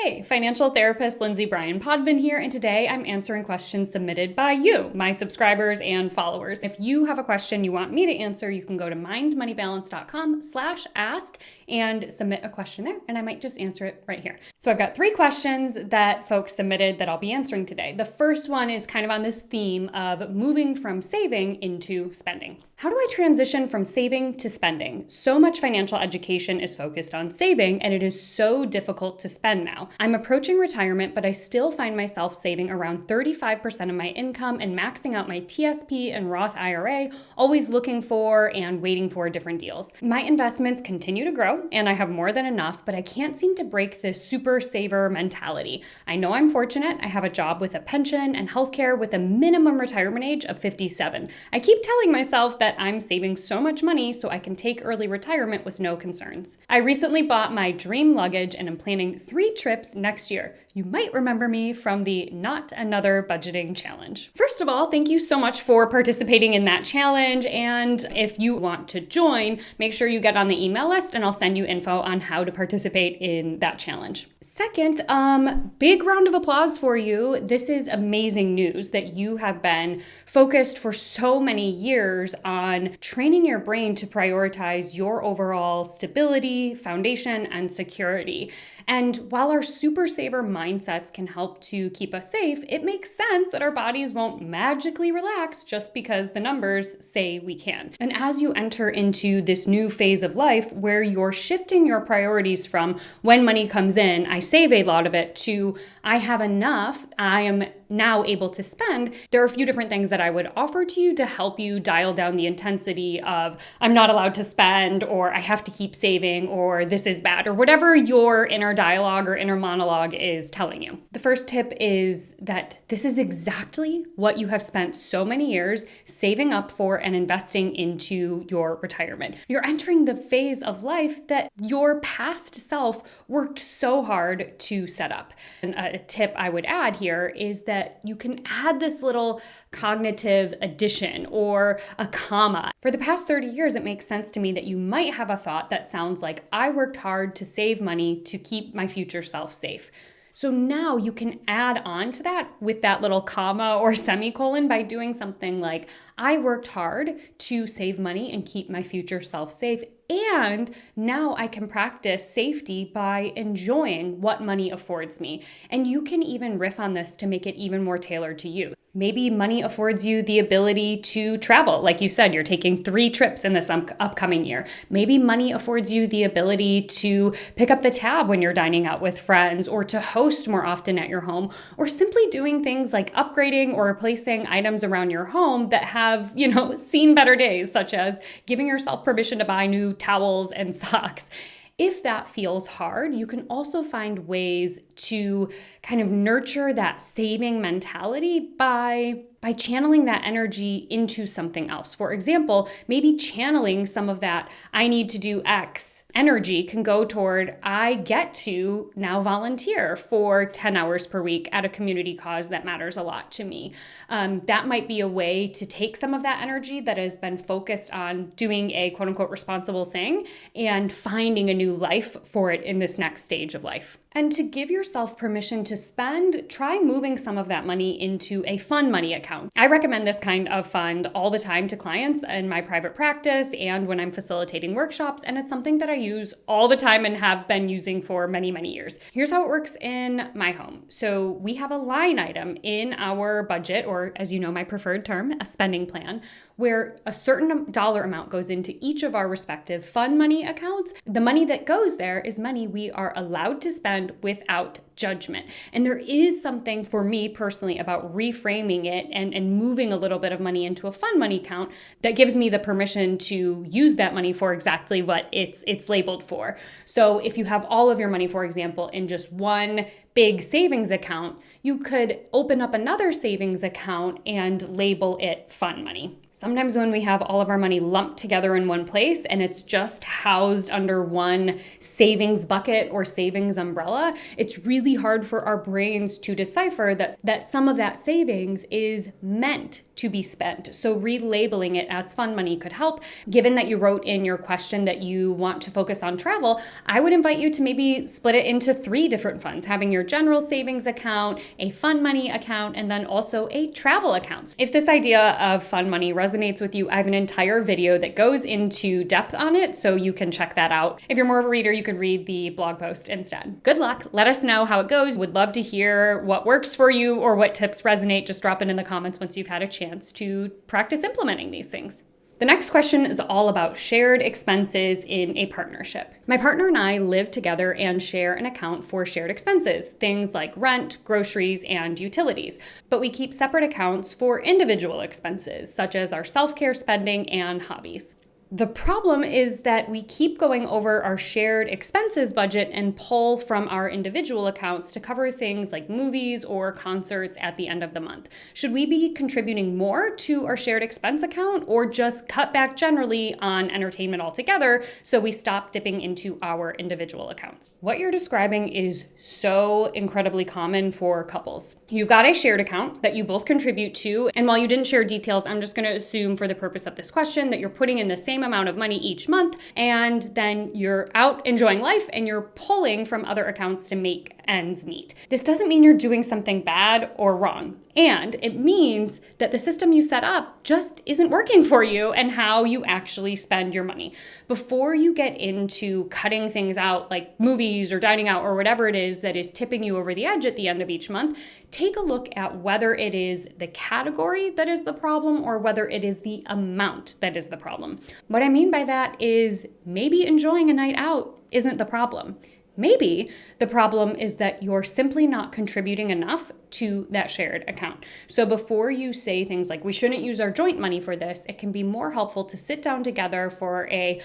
Hey, financial therapist Lindsay Bryan-Podvin here, and today I'm answering questions submitted by you, my subscribers and followers. If you have a question you want me to answer, you can go to mindmoneybalance.com/ask and submit a question there, and I might just answer it right here. So I've got 3 questions that folks submitted that I'll be answering today. The first one is kind of on this theme of moving from saving into spending. How do I transition from saving to spending? So much financial education is focused on saving, and it is so difficult to spend now. I'm approaching retirement, but I still find myself saving around 35% of my income and maxing out my TSP and Roth IRA, always looking for and waiting for different deals. My investments continue to grow, and I have more than enough, but I can't seem to break this super saver mentality. I know I'm fortunate. I have a job with a pension and healthcare with a minimum retirement age of 57. I keep telling myself that I'm saving so much money so I can take early retirement with no concerns. I recently bought my dream luggage and am planning 3 trips next year. You might remember me from the Not Another Budgeting Challenge. First of all, thank you so much for participating in that challenge. And if you want to join, make sure you get on the email list and I'll send you info on how to participate in that challenge. Second, big round of applause for you. This is amazing news that you have been focused for so many years on training your brain to prioritize your overall stability, foundation, and security. And while our super saver mindsets can help to keep us safe, it makes sense that our bodies won't magically relax just because the numbers say we can. And as you enter into this new phase of life where you're shifting your priorities from when money comes in, I save a lot of it, to I have enough, I am now able to spend, there are a few different things that I would offer to you to help you dial down the intensity of I'm not allowed to spend, or I have to keep saving, or this is bad, or whatever your inner dialogue or inner monologue is telling you. The first tip is that this is exactly what you have spent so many years saving up for and investing into your retirement. You're entering the phase of life that your past self worked so hard to set up. And a tip I would add here is that you can add this little cognitive addition or a comma. For the past 30 years, it makes sense to me that you might have a thought that sounds like, I worked hard to save money to keep my future self safe. So now you can add on to that with that little comma or semicolon by doing something like, I worked hard to save money and keep my future self safe. And now I can practice safety by enjoying what money affords me. And you can even riff on this to make it even more tailored to you. Maybe money affords you the ability to travel. Like you said, you're taking 3 trips in this upcoming year. Maybe money affords you the ability to pick up the tab when you're dining out with friends, or to host more often at your home, or simply doing things like upgrading or replacing items around your home that have, seen better days, such as giving yourself permission to buy new towels and socks. If that feels hard, you can also find ways to kind of nurture that saving mentality by channeling that energy into something else. For example, maybe channeling some of that I need to do X energy can go toward I get to now volunteer for 10 hours per week at a community cause that matters a lot to me. That might be a way to take some of that energy that has been focused on doing a quote unquote responsible thing and finding a new life for it in this next stage of life. And to give yourself permission to spend, try moving some of that money into a fun money account. I recommend this kind of fund all the time to clients in my private practice and when I'm facilitating workshops, and it's something that I use all the time and have been using for many, many years. Here's how it works in my home. So we have a line item in our budget, or as you know, my preferred term, a spending plan, where a certain dollar amount goes into each of our respective fun money accounts. The money that goes there is money we are allowed to spend without judgment. And there is something for me personally about reframing it and moving a little bit of money into a fun money account that gives me the permission to use that money for exactly what it's labeled for. So if you have all of your money, for example, in just one big savings account, you could open up another savings account and label it fun money. Sometimes when we have all of our money lumped together in one place and it's just housed under one savings bucket or savings umbrella, it's really hard for our brains to decipher that some of that savings is meant to be spent. So relabeling it as fun money could help. Given that you wrote in your question that you want to focus on travel, I would invite you to maybe split it into 3 different funds, having your general savings account, a fun money account, and then also a travel account. If this idea of fun money resonates with you, I have an entire video that goes into depth on it, so you can check that out. If you're more of a reader, you could read the blog post instead. Good luck. Let us know how it goes. Would love to hear what works for you or what tips resonate. Just drop it in the comments once you've had a chance to practice implementing these things. The next question is all about shared expenses in a partnership. My partner and I live together and share an account for shared expenses, things like rent, groceries, and utilities. But we keep separate accounts for individual expenses, such as our self-care spending and hobbies. The problem is that we keep going over our shared expenses budget and pull from our individual accounts to cover things like movies or concerts at the end of the month. Should we be contributing more to our shared expense account or just cut back generally on entertainment altogether so we stop dipping into our individual accounts? What you're describing is so incredibly common for couples. You've got a shared account that you both contribute to, and while you didn't share details, I'm just going to assume for the purpose of this question that you're putting in the same amount of money each month, and then you're out enjoying life and you're pulling from other accounts to make ends meet. This doesn't mean you're doing something bad or wrong. And it means that the system you set up just isn't working for you and how you actually spend your money. Before you get into cutting things out like movies or dining out or whatever it is that is tipping you over the edge at the end of each month, take a look at whether it is the category that is the problem or whether it is the amount that is the problem. What I mean by that is maybe enjoying a night out isn't the problem. Maybe the problem is that you're simply not contributing enough to that shared account. So before you say things like, we shouldn't use our joint money for this, it can be more helpful to sit down together for a,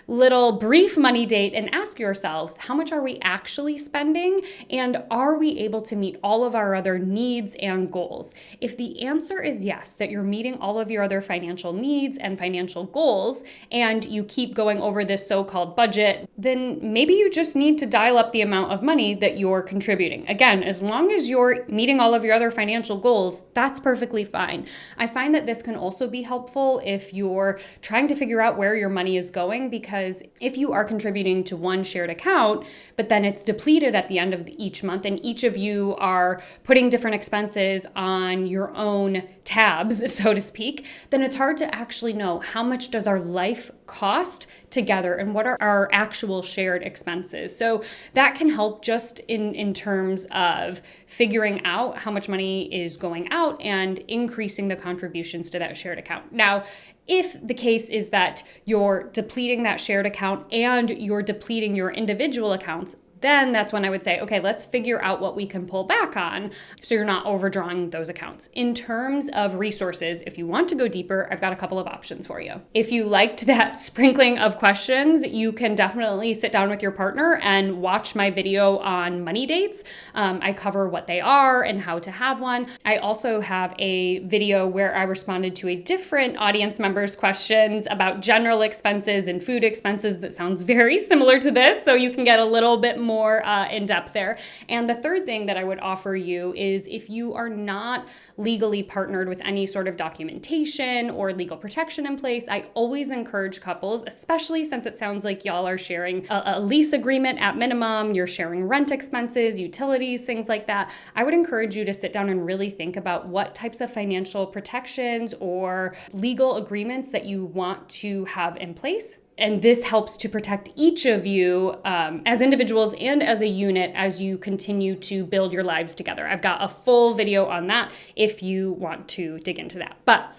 little brief money date and ask yourselves, how much are we actually spending? And are we able to meet all of our other needs and goals? If the answer is yes, that you're meeting all of your other financial needs and financial goals, and you keep going over this so-called budget, then maybe you just need to dial up the amount of money that you're contributing. Again, as long as you're meeting all of your other financial goals, that's perfectly fine. I find that this can also be helpful if you're trying to figure out where your money is going, because if you are contributing to one shared account, but then it's depleted at the end of each month and each of you are putting different expenses on your own tabs, so to speak, then it's hard to actually know how much does our life cost together and what are our actual shared expenses. So that can help just in terms of figuring out how much money is going out and increasing the contributions to that shared account. Now, if the case is that you're depleting that shared account and you're depleting your individual accounts, then that's when I would say, okay, let's figure out what we can pull back on so you're not overdrawing those accounts. In terms of resources, if you want to go deeper, I've got a couple of options for you. If you liked that sprinkling of questions, you can definitely sit down with your partner and watch my video on money dates. I cover what they are and how to have one. I also have a video where I responded to a different audience member's questions about general expenses and food expenses that sounds very similar to this, so you can get a little bit more in depth there. And the third thing that I would offer you is if you are not legally partnered with any sort of documentation or legal protection in place, I always encourage couples, especially since it sounds like y'all are sharing a lease agreement at minimum, you're sharing rent expenses, utilities, things like that. I would encourage you to sit down and really think about what types of financial protections or legal agreements that you want to have in place. And this helps to protect each of you as individuals and as a unit as you continue to build your lives together. I've got a full video on that if you want to dig into that. But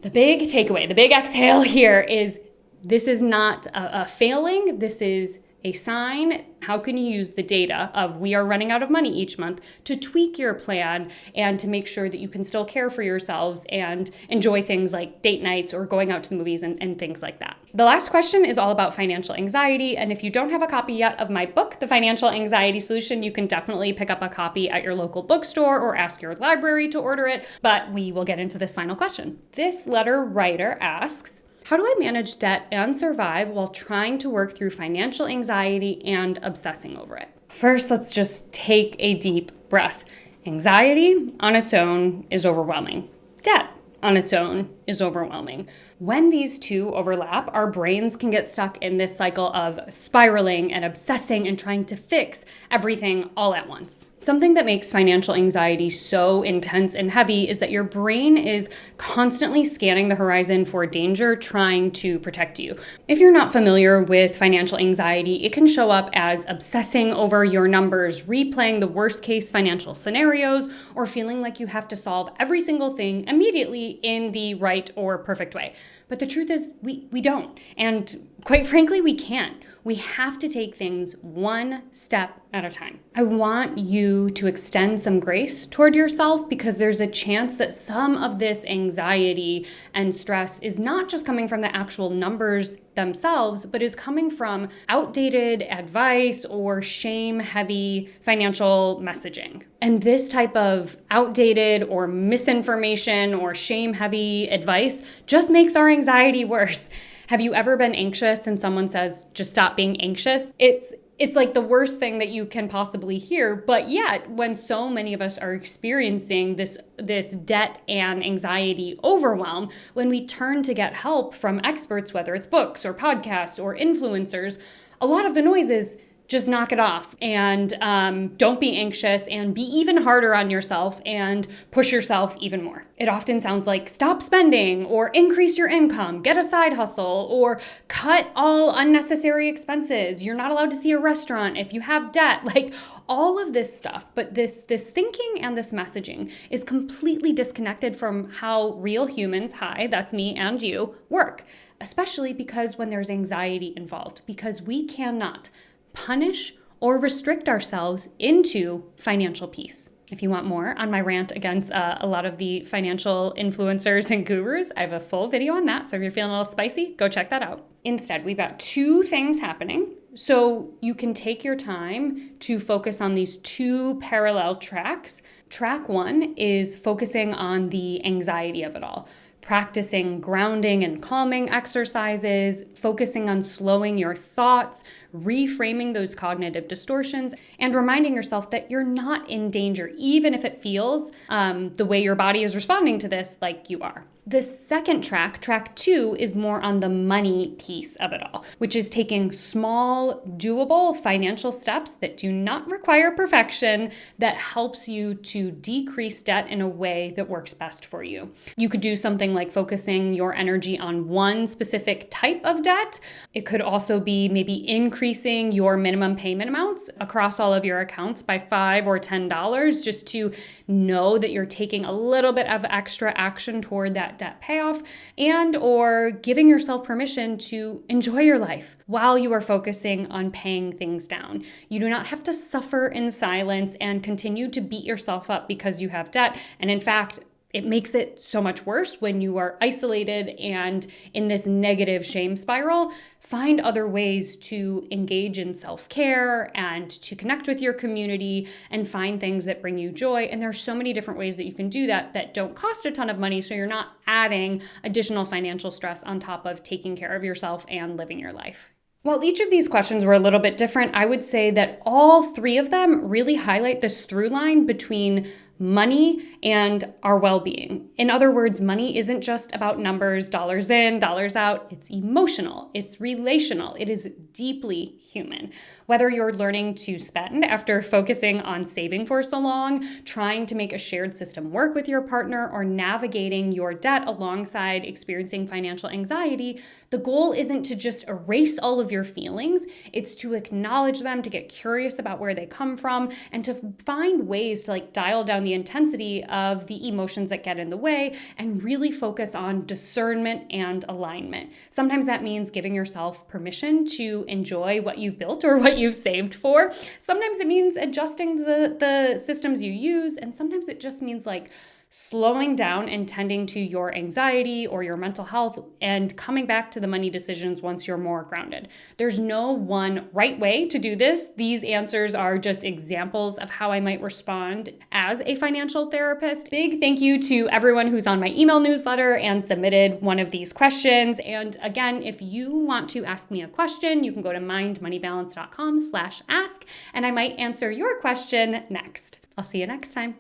the big takeaway, the big exhale here is this is not a failing. This is a sign? How can you use the data of we are running out of money each month to tweak your plan and to make sure that you can still care for yourselves and enjoy things like date nights or going out to the movies and things like that? The last question is all about financial anxiety. And if you don't have a copy yet of my book, The Financial Anxiety Solution, you can definitely pick up a copy at your local bookstore or ask your library to order it. But we will get into this final question. This letter writer asks, how do I manage debt and survive while trying to work through financial anxiety and obsessing over it? First, let's just take a deep breath. Anxiety on its own is overwhelming. Debt on its own is overwhelming. When these two overlap, our brains can get stuck in this cycle of spiraling and obsessing and trying to fix everything all at once. Something that makes financial anxiety so intense and heavy is that your brain is constantly scanning the horizon for danger, trying to protect you. If you're not familiar with financial anxiety, it can show up as obsessing over your numbers, replaying the worst case financial scenarios, or feeling like you have to solve every single thing immediately in the right or perfect way. But the truth is we don't. And quite frankly, we can't. We have to take things one step at a time. I want you to extend some grace toward yourself because there's a chance that some of this anxiety and stress is not just coming from the actual numbers themselves, but is coming from outdated advice or shame-heavy financial messaging. And this type of outdated or misinformation or shame-heavy advice just makes our anxiety worse. Have you ever been anxious and someone says, just stop being anxious? It's like the worst thing that you can possibly hear. But yet, when so many of us are experiencing this debt and anxiety overwhelm, when we turn to get help from experts, whether it's books or podcasts or influencers, a lot of the noise is just knock it off and don't be anxious and be even harder on yourself and push yourself even more. It often sounds like stop spending or increase your income, get a side hustle, or cut all unnecessary expenses. You're not allowed to see a restaurant if you have debt, like all of this stuff. But this thinking and this messaging is completely disconnected from how real humans, hi, that's me and you, work, especially because when there's anxiety involved, because we cannot punish or restrict ourselves into financial peace. If you want more on my rant against a lot of the financial influencers and gurus, I have a full video on that. So if you're feeling a little spicy, go check that out. Instead, we've got two things happening. So you can take your time to focus on these two parallel tracks. Track one is focusing on the anxiety of it all. Practicing grounding and calming exercises, focusing on slowing your thoughts, reframing those cognitive distortions, and reminding yourself that you're not in danger, even if it feels the way your body is responding to this like you are. The second track, track two, is more on the money piece of it all, which is taking small, doable financial steps that do not require perfection that helps you to decrease debt in a way that works best for you. You could do something like focusing your energy on one specific type of debt. It could also be maybe increasing your minimum payment amounts across all of your accounts by $5 or $10 just to know that you're taking a little bit of extra action toward that debt payoff, and or giving yourself permission to enjoy your life while you are focusing on paying things down. You do not have to suffer in silence and continue to beat yourself up because you have debt. And in fact, it makes it so much worse when you are isolated and in this negative shame spiral. Find other ways to engage in self-care and to connect with your community and find things that bring you joy. And there's so many different ways that you can do that don't cost a ton of money, so you're not adding additional financial stress on top of taking care of yourself and living your life. While each of these questions were a little bit different, I would say that all three of them really highlight this through line between money and our well-being. In other words, money isn't just about numbers, dollars in, dollars out. It's emotional, it's relational, it is deeply human. Whether you're learning to spend after focusing on saving for so long, trying to make a shared system work with your partner, or navigating your debt alongside experiencing financial anxiety, the goal isn't to just erase all of your feelings. It's to acknowledge them, to get curious about where they come from, and to find ways to dial down the intensity of the emotions that get in the way and really focus on discernment and alignment. Sometimes that means giving yourself permission to enjoy what you've built or what you've saved for. Sometimes it means adjusting the systems you use, and sometimes it just means like slowing down and tending to your anxiety or your mental health and coming back to the money decisions once you're more grounded. There's no one right way to do this. These answers are just examples of how I might respond as a financial therapist. Big thank you to everyone who's on my email newsletter and submitted one of these questions. And again, if you want to ask me a question, you can go to mindmoneybalance.com/ask, and I might answer your question next. I'll see you next time.